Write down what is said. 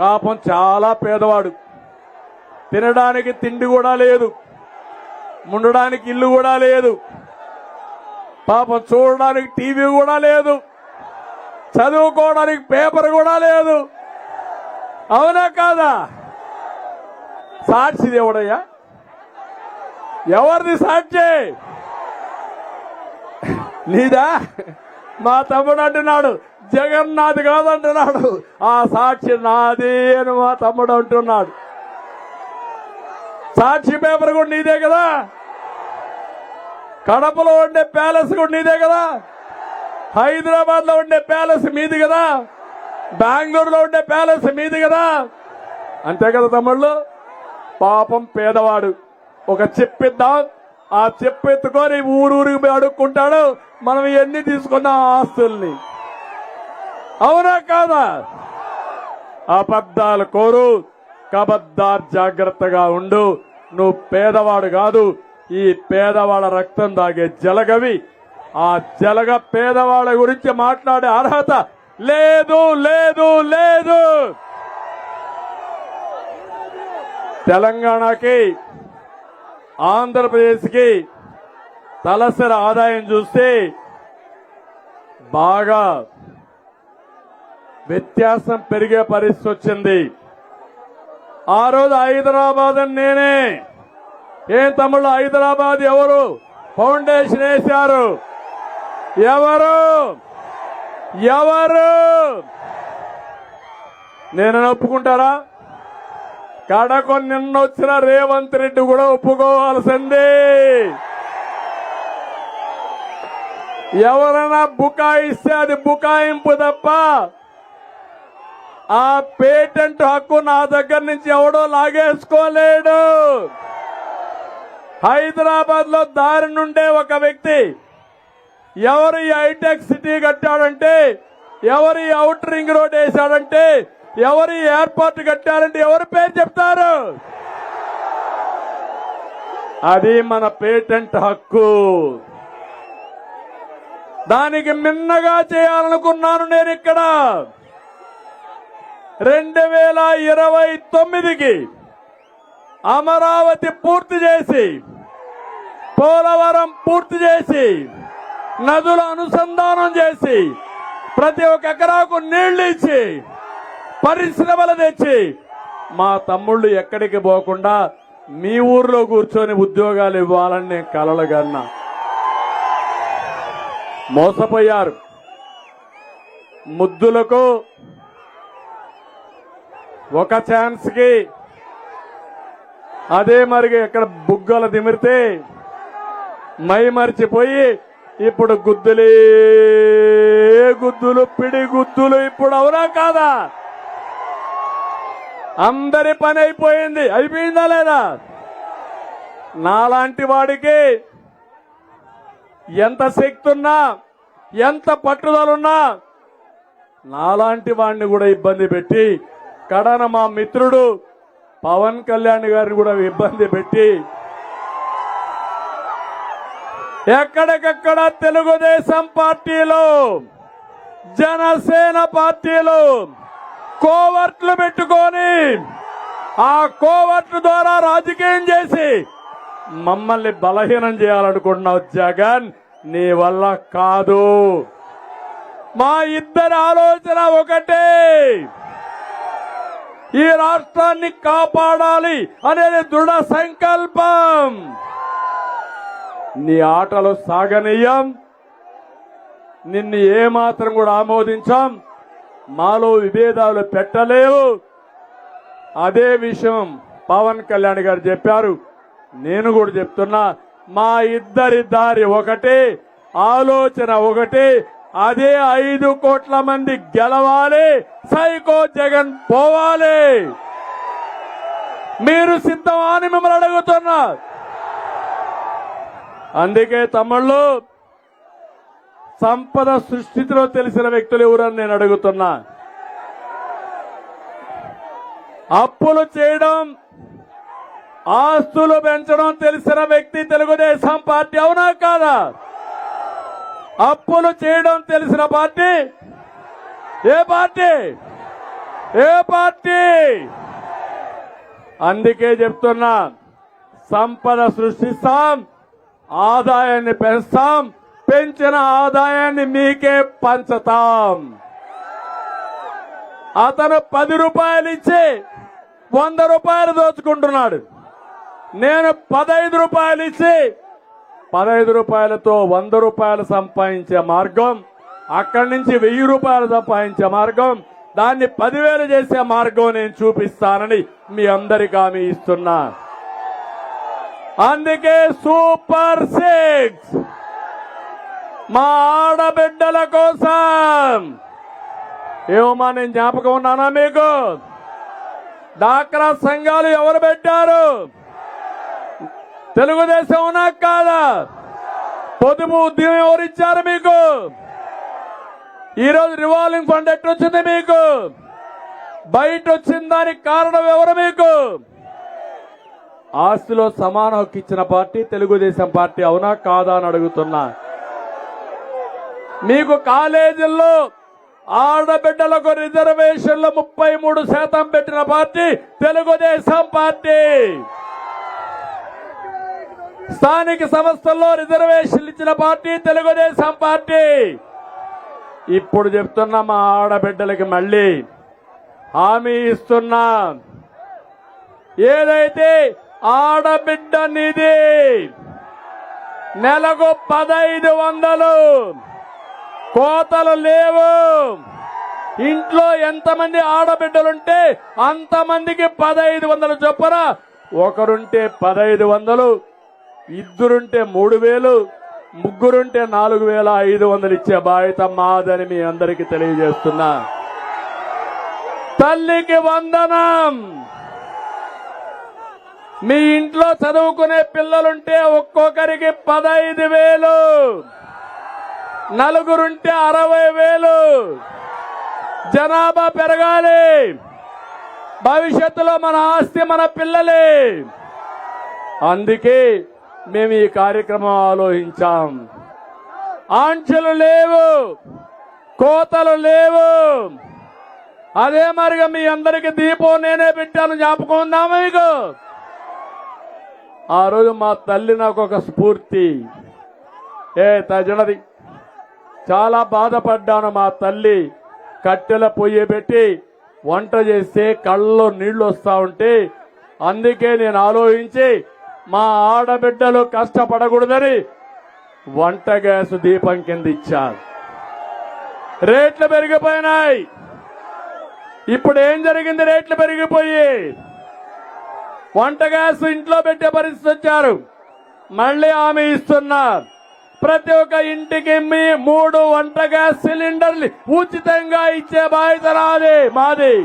పాపం చాలా పేదవాడు, తినడానికి తిండి కూడా లేదు, ఉండడానికి ఇల్లు కూడా లేదు, పాపం చూడడానికి టీవీ కూడా లేదు, చదువుకోవడానికి పేపర్ కూడా లేదు. అవునా కాదా? సాక్షి దేవుడయ్యా, ఎవరిది సాక్షి? నీదా? మా తమ్ముడు అంటున్నాడు జగన్నాథ్ కాదంటున్నాడు. ఆ సాక్షి నాది అని మా తమ్ముడు అంటున్నాడు. సాక్షి పేపర్ కూడా నీదే కదా, కడపలో ఉండే ప్యాలెస్ కూడా నీదే కదా, హైదరాబాద్ లో ఉండే ప్యాలెస్ మీది కదా, బెంగళూరులో ఉండే ప్యాలెస్ మీది కదా. అంతే కదా తమ్ముళ్ళు? పాపం పేదవాడు, ఒక చెప్పిద్దాం, ఆ చెప్పెత్తుకొని ఊరూరికి అడుక్కుంటాడు. మనం ఎన్ని తీసుకున్నాం ఆస్తుల్ని. అవునా కాదా? అబద్ధాలు కోరు, కబద్దార్, జాగ్రత్తగా ఉండు. నువ్వు పేదవాడు కాదు, ఈ పేదవాళ్ళ రక్తం దాగే జలగవి. ఆ జలగ పేదవాళ్ళ గురించి మాట్లాడే అర్హత లేదు, లేదు, లేదు. తెలంగాణకి ఆంధ్రప్రదేశ్కి తలసరి ఆదాయం చూస్తే బాగా వ్యత్యాసం పెరిగే పరిస్థితి వచ్చింది. ఆ రోజు హైదరాబాద్ అని నేనే, ఏం తమ్ముళ్ళు హైదరాబాద్ ఎవరు ఫౌండేషన్ వేశారు? ఎవరు ఎవరు నేను ఒప్పుకుంటారా? కడకు నిన్నొచ్చిన రేవంత్ రెడ్డి కూడా ఒప్పుకోవాల్సిందే. ఎవరైనా బుకాయిస్తే అది బుకాయింపు తప్ప ఆ పేటెంట్ హక్కు నా దగ్గర నుంచి ఎవడో లాగేసుకోలేడు. హైదరాబాద్ లో దారి నుండే ఒక వ్యక్తి ఎవరు ఈ హైటెక్ సిటీ కట్టాడంటే, ఎవరు ఈ అవుటర్ రింగ్ రోడ్ వేశాడంటే, ఎవరు ఈ ఎయిర్పోర్ట్ కట్టారంటే ఎవరు పేరు చెప్తారు? అది మన పేటెంట్ హక్కు. దానికి మిన్నగా చేయాలనుకున్నాను నేను. ఇక్కడ 2029కి అమరావతి పూర్తి చేసి, పోలవరం పూర్తి చేసి, నదుల అనుసంధానం చేసి, ప్రతి ఒక్క ఎకరాకు నీళ్లు ఇచ్చి, పరిశ్రమలు తెచ్చి, మా తమ్ముళ్ళు ఎక్కడికి పోకుండా మీ ఊర్లో కూర్చొని ఉద్యోగాలు ఇవ్వాలని నేను కలలుగన్నా. మోసపోయారు. ముద్దులకు ఒక ఛాన్స్ కి అదే మరిగి ఎక్కడ బుగ్గలు దిమిరితే మై మరిచిపోయి ఇప్పుడు గుద్దులే గుద్దులు, పిడి గుద్దులు. ఇప్పుడు అవునా కాదా? అందరి పని అయిపోయింది. అయిపోయిందా లేదా? నాలాంటి వాడికి ఎంత శక్తి ఉన్నా, ఎంత పట్టుదలున్నా, నాలాంటి వాడిని కూడా ఇబ్బంది పెట్టి, కడన మా మిత్రుడు పవన్ కళ్యాణ్ గారిని కూడా ఇబ్బంది పెట్టి, ఎక్కడికక్కడ తెలుగుదేశం పార్టీలో, జనసేన పార్టీలో కోవర్ట్లు పెట్టుకొని, ఆ కోవర్ట్ల ద్వారా రాజకీయం చేసి మమ్మల్ని బలహీనం చేయాలనుకుంటున్నావు జగన్. నీ వల్ల కాదు. మా ఇద్దరి ఆలోచన ఒకటే, ఈ రాష్ట్రాన్ని కాపాడాలి అనేది దృఢ సంకల్పం. నీ ఆటలు సాగనీయం, నిన్ను ఏమాత్రం కూడా ఆమోదించాం. మాలో విభేదాలు పెట్టలేవు. అదే విషయం పవన్ కళ్యాణ్ గారు చెప్పారు, నేను కూడా చెప్తున్నా. మా ఇద్దరి దారి ఒకటే, ఆలోచన ఒకటే. అదే 5 కోట్ల మంది గెలవాలి, సైకో జగన్ పోవాలి. మీరు సిద్ధమా అని మిమ్మల్ని అడుగుతున్నా. అందుకే తమ్ముళ్ళు, సంపద సృష్టిలో తెలిసిన వ్యక్తులు ఎవరని నేను అడుగుతున్నా. అప్పులు చేయడం, ఆస్తులు పెంచడం తెలిసిన వ్యక్తి తెలుగుదేశం పార్టీ. అవునా కాదా? అప్పులు చేయడం తెలిసిన పార్టీ ఏ పార్టీ? ఏ పార్టీ? అందుకే చెప్తున్నా, సంపద సృష్టిస్తాం, ఆదాయాన్ని పెంచుతాం, పెంచిన ఆదాయాన్ని మీకే పంచుతాం. అతను 10 రూపాయలు ఇచ్చి 100 రూపాయలు దోచుకుంటున్నాడు. నేను 15 రూపాయలు ఇచ్చి 15 రూపాయలతో 100 రూపాయలు సంపాదించే మార్గం, అక్కడి నుంచి 1000 రూపాయలు సంపాదించే మార్గం, దాన్ని 10,000 చేసే మార్గం నేను చూపిస్తానని మీ అందరికీ హామీ ఇస్తున్నా. అందుకే సూపర్ 6 మా ఆడబిడ్డల కోసం. ఏమమ్మా, నేను జ్ఞాపకం ఉన్నానా మీకు? డాక్రా సంఘాలు ఎవరు పెట్టారు? తెలుగుదేశం ఉన్నా కాదా? పొదుపు ఉద్యమం ఎవరిచ్చారు మీకు? ఈరోజు రివాల్వింగ్ ఫండ్ ఎట్టొచ్చింది మీకు? బయట వచ్చిన దానికి కారణం ఎవరు మీకు? ఆస్తిలో సమాన హక్కు ఇచ్చిన పార్టీ తెలుగుదేశం పార్టీ, అవునా కాదా అని అడుగుతున్నా. మీకు కాలేజీల్లో ఆడబిడ్డలకు రిజర్వేషన్లు 33% పెట్టిన పార్టీ తెలుగుదేశం పార్టీ. స్థానిక సంస్థల్లో రిజర్వేషన్లు ఇచ్చిన పార్టీ తెలుగుదేశం పార్టీ. ఇప్పుడు చెప్తున్నా, మా ఆడబిడ్డలకి మళ్ళీ హామీ ఇస్తున్నా, ఏదైతే ఆడబిడ్డ నిధి నెలకు 1500, కోతలు లేవు. ఇంట్లో ఎంతమంది ఆడబిడ్డలుంటే అంతమందికి 1500 చొప్పున, ఒకరుంటే 1500, ఇద్దరుంటే 3000, ముగ్గురుంటే 4500 ఇచ్చే బాధ్యత మాదని మీ అందరికీ తెలియజేస్తున్నా. తల్లికి వందనం. మీ ఇంట్లో చదువుకునే పిల్లలుంటే ఒక్కొక్కరికి 15,000, నలుగురుంటే 60,000. జనాభా పెరగాలి, భవిష్యత్తులో మన ఆస్తి మన పిల్లలే. అందుకే మేము ఈ కార్యక్రమం ఆలోచించాం. ఆంక్షలు లేవు, కోతలు లేవు. అదే మరిగా మీ అందరికీ దీపం నేనే పెట్టాను, జ్ఞాపకం ఉందా మీకు? ఆ రోజు మా తల్లి నాకు ఒక స్ఫూర్తి. తజనది చాలా బాధపడ్డాను. మా తల్లి కట్టెల పొయ్యి పెట్టి వంట చేస్తే కళ్ళలో నీళ్లు వస్తా ఉంటే, అందుకే నేను ఆలోచించి మా ఆడబిడ్డలు కష్టపడకూడదని వంట గ్యాస్ దీపం కింద ఇచ్చాను. రేట్లు పెరిగిపోయినాయి. ఇప్పుడు ఏం జరిగింది? రేట్లు పెరిగిపోయి వంట గ్యాస్ ఇంట్లో పెట్టే పరిస్థితి వచ్చారు. మళ్ళీ హామీ ఇస్తున్నారు, ప్రతి ఒక్క ఇంటికి 3 వంట గ్యాస్ సిలిండర్లు ఉచితంగా ఇచ్చే బాధ్యత మాది.